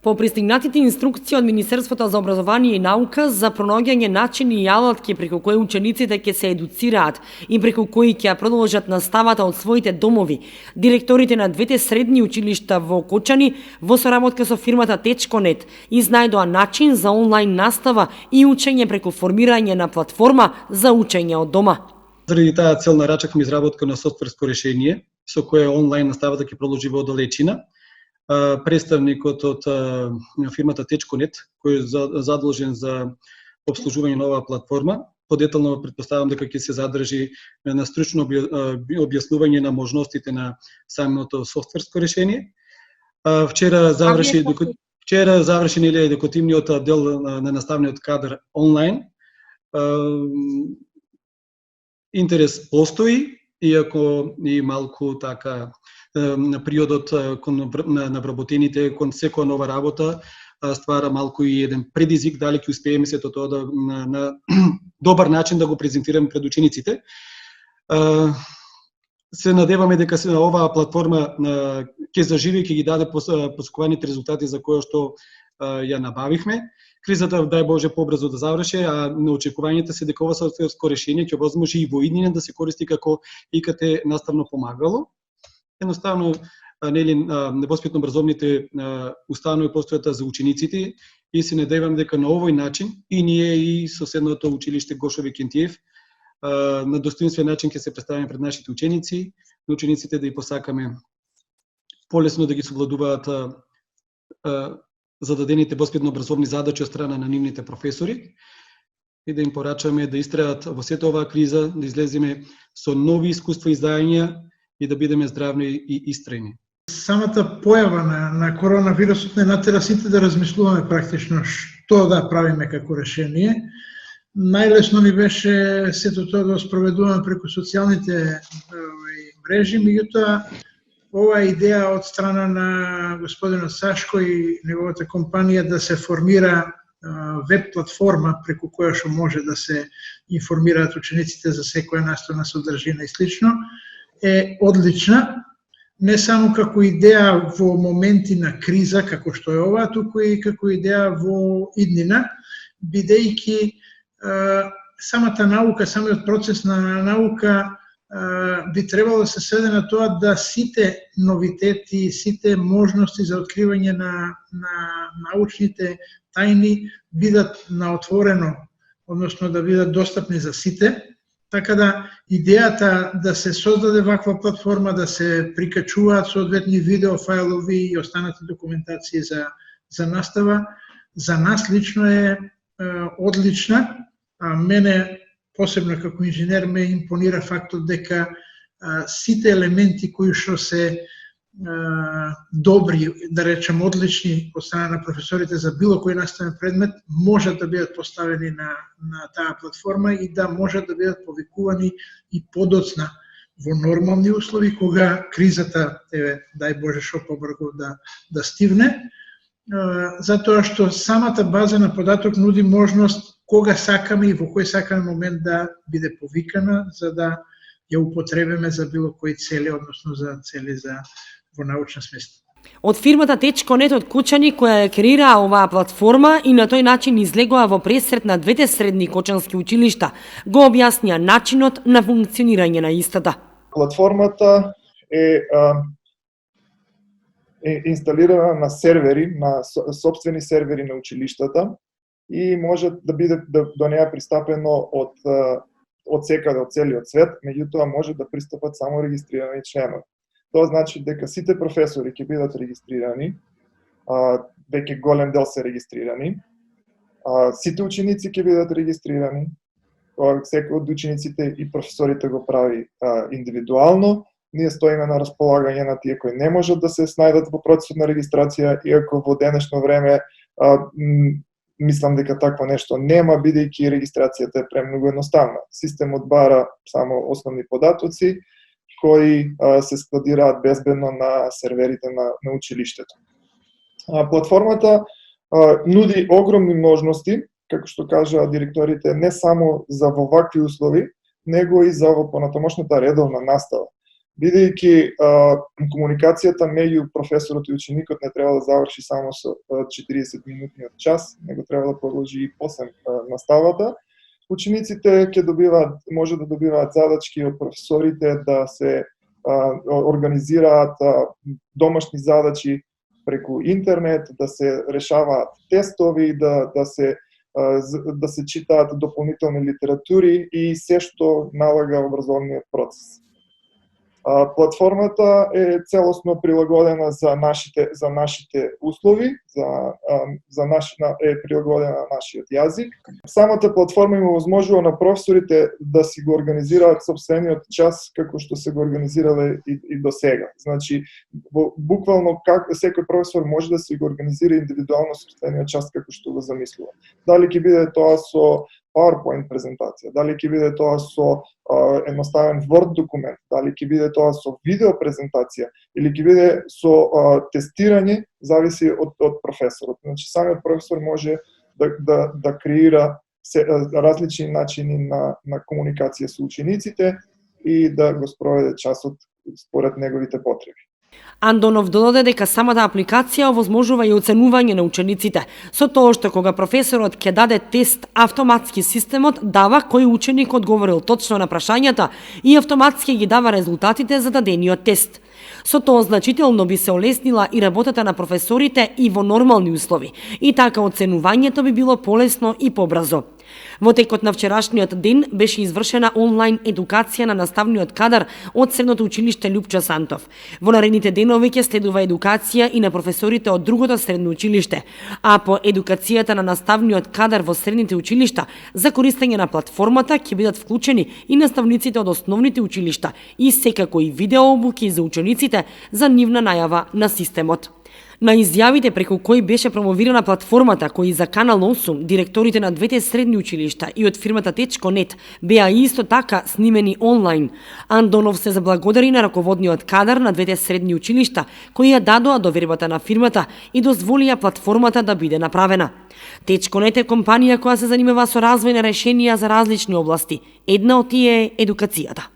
По пристигнатите инструкции од Министерството за образование и наука за пронаоѓање начини и алатки преку кои учениците ќе се едуцираат и преку кои ќе продолжат наставата од своите домови, директорите на двете средни училишта во Кочани во соработка со фирмата Течконет изнајдоа начин за онлайн настава и учење преку формирање на платформа за учење од дома. Заради таа цел нарачавме изработка на софтверско решение со кое онлайн наставата ќе продолжи во далечина. Представникот од фирмата Течконет, кој е задолжен за обслужување на оваа платформа, подетално претпоставам дека ќе се задржи на стручно објаснување на можностите на самото софтверско решение. Вчера заврши едукативниот дел на наставниот кадар онлайн. Интерес постои, иако и малку така на периодот на вработените кон секоја нова работа ствара малку и еден предизвик дали ќе успееме сето тоа да на добар начин да го презентираме пред учениците. Се надеваме дека оваа платформа ќе заживи, ќе ги даде посакуваните резултати за кои што ја набавивме. Кризата, дај Боже, побрзо да заврши, а на очекувањата се дека ова софтверско решение ќе возможи и во иднина да се користи како ИКТ наставно помагало. Едноставно, невоспитно образовните установи постојат за учениците и се надевам дека на овој начин и ние и соседното училиште Гошови Кентиев на достоинствен начин ќе се представиме пред нашите ученици, на учениците да ги посакаме полесно да ги совладуваат зададените воспитно образовни задачи од страна на нивните професори и да им порачаме да истрајат во сета оваа криза, да излеземе со нови искуства и издања и да бидеме здравни и истрајни. Самата појава на коронавирусот не натера сите да размислуваме практично што да правиме како решение. Најлесно ни беше сето тоа да спроведуваме преку социјалните мрежи, меѓутоа оваа идеја од страна на господинот Сашко и неговата компанија да се формира веб платформа преку која што може да се информираат учениците за секоја наставна содржина и слично, е одлична, не само како идеја во моменти на криза, како што е ова, туку и како идеја во иднина, бидејќи самата наука, самиот процес на наука би требало да се сведе на тоа да сите новитети, сите можности за откривање на научните тајни бидат на отворено, односно да бидат достапни за сите. Така да идејата да се создаде ваква платформа, да се прикачуваат соодветни видео фајлови и останати документации за настава, за нас лично е одлична. А мене посебно како инженер ме импонира фактот дека сите елементи кои што се добри, да речем одлични од страна на професорите за било кој наставен предмет, можат да бидат поставени на таа платформа и да можат да бидат повикувани и подоцна во нормални услови, кога кризата, дај Боже шо побрзо да стивне, затоа што самата база на податок нуди можност кога сакаме и во кој сакаме момент да биде повикана, за да ја употребиме за било кои цели, односно за цели во научна смисла. Од фирмата Течконет од Кочани, која ја креира оваа платформа и на тој начин излегува во пресрет на двете средни кочански училишта, го објаснија начинот на функционирање на истата. Платформата е инсталирана на сервери, на сопствени сервери на училиштата и може да биде до неа пристапено од секаде, од целиот свет, меѓутоа може да пристапат само регистрирани членови. Тоа значи дека сите професори ќе бидат регистрирани, веќе голем дел се регистрирани, сите ученици ќе бидат регистрирани, секој од учениците и професорите го прави индивидуално, ние стоиме на располагање на тие кои не можат да се снајдат во процесот на регистрација, иако во денешно време мислам дека такво нешто нема, бидејќи регистрацијата е премногу едноставна. Системот бара само основни податоци кои се складираат безбедно на серверите на училиштето. Платформата нуди огромни можности, како што кажа директорите, не само за во вакви услови, него и за во понатамошната редовна настава. бидејќи комуникацијата меѓу професорот и ученикот не треба да заврши само со 40 минутниот час, него треба да продолжи и после наставата. Учениците може да добиваат задачки од професорите да се организираат домашни задачи преку интернет, да се решаваат тестови, да се читаат дополнителни литератури и се што налага образовниот процес. Платформата е целосно прилагодена за нашите услови, е прилагодена на нашиот јазик. Самата платформа им овозможува на професорите да си го организираат сопствениот час како што се го организирале и до сега. Значи, буквално секој професор може да си го организира индивидуално сопствениот час како што го замислува. Дали ќе биде тоа со PowerPoint презентација, дали ќе биде тоа со едноставен Word документ, дали ќе биде тоа со видео презентација или ќе биде со тестирање, зависи од професорот. Значи, самиот професор може да креира различни начини на комуникација со учениците и да го спроведе часот според неговите потреби. Андонов додаде дека самата апликација овозможува и оценување на учениците, со тоа што кога професорот ќе даде тест, автоматски системот дава кој ученик одговорил точно на прашањата и автоматски ги дава резултатите за дадениот тест. Со тоа значително би се олеснила и работата на професорите и во нормални услови, и така оценувањето би било полесно и побрзо. Во текот на вчерашниот ден беше извршена онлайн едукација на наставниот кадар од Средното училиште Љупчо Сантов. Во наредните денови ќе следува едукација и на професорите од другото средно училиште, а по едукацијата на наставниот кадар во средните училишта за користење на платформата ќе бидат вклучени и наставниците од основните училишта и секако и видеообуки за учениците за нивна најава на системот. На изјавите преку кои беше промовирана платформата, кои за Канал 8, директорите на двете средни училишта и од фирмата Течко.нет беа исто така снимени онлайн, Андонов се заблагодари на раководниот кадар на двете средни училишта, кои ја дадоа довербата на фирмата и дозволија платформата да биде направена. Течко.нет е компанија која се занимава со развој на решенија за различни области. Една од тие е едукацијата.